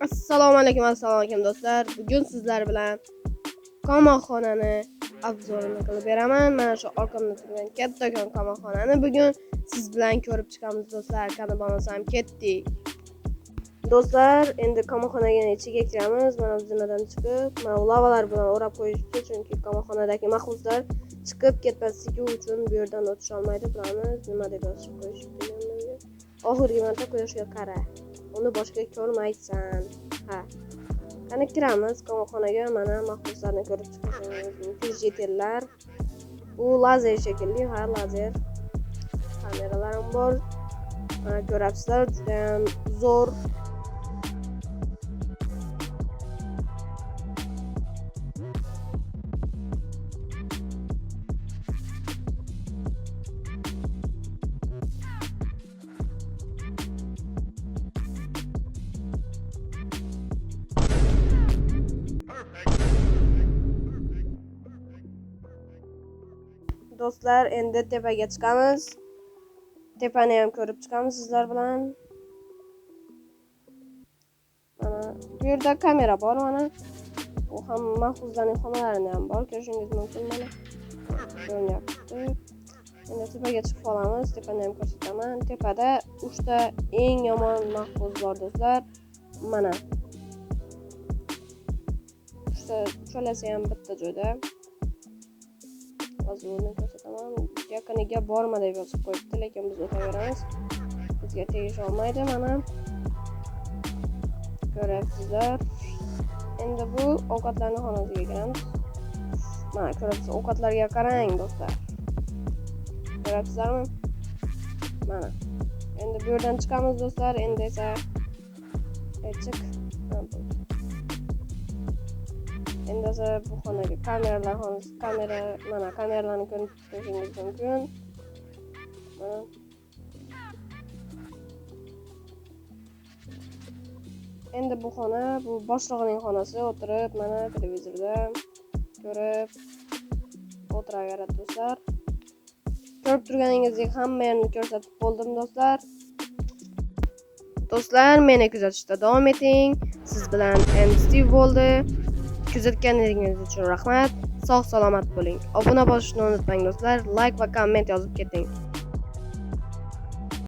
Assalomu alaykum do'stlar. Bugun sizlar bilan qamoqxonani obzorini qilib beraman. Mana shu orqamda turgan kattakon qamoqxonani bugun siz bilan ko'rib chiqamiz do'stlar. Qani bo'lmasam ketdik. Do'stlar, endi qamoqxonaga ichiga kiramiz. Mana bu zinadan chiqib, mana lavalar bilan o'rab qo'yishdi, chunki qamoqxonadagi mahbuslar chiqib ketmasligi uchun bu yerdan o'tish olmaydi. Bilamiz, nima deb yozib qo'yishibdi menga. Oxirgi marta quyoshga qara. Uni boshqa ko'rmaysan. Ha. Qani kiramiz qamoqxonaga. Mana mahbuslarni ko'rib chiqishingiz mumkin. Jetellar. Bu lazer shekilli, ha, lazer. Kameralar ham bor. Mana ko'rasizlar, juda ham zo'r. Do'stlar, endi tepaga chiqamiz. Tepani ham ko'rib chiqamiz sizlar bilan. Mana bu yerda kamera bor mana. Bu ham mahbuslarning xonalarini ham bor, ko'rishingiz mumkin mana. Ko'ryapti. Endi tepaga chiqib olamiz. Tepani ham ko'rsataman. Tepada 3 ta eng yomon mahbus bor do'stlar. Mana. Uchalasi ham bitta joyda. Hozirni ko'rsataman. Yaqiniga borma deb yozib qo'yibdi, lekin biz o'taveramiz. Bizga tegisha olmaydi mana. Ko'ryapsizlar. Endi bu ovqatlarning xonasiga kiramiz. Mana ko'ryapsiz, ovqatlarga qarang do'stlar. Ko'ryapsizlarmi? Mana. Endi bu yerdan chiqamiz do'stlar. Endi esa chiq. Endi esa bu xonaga kameralar xonasi, mana kameralarni ko'rib chiqishingiz mumkin. Endi bu xona, bu boshlig'ining xonasi. O'tirib, mana televizorda ko'rib o'tiraveradi do'stlar. Ko'rib turganingizdek hamma yerni ko'rsatib bo'ldim do'stlar. Do'stlar, meni kuzatishda davom eting. Siz bilan Steve bo'ldi. Kuzatganingiz uchun rahmat. Sog' salomat bo'ling. Obuna bo'lishni unutmang do'stlar. Like va komment yozib keting.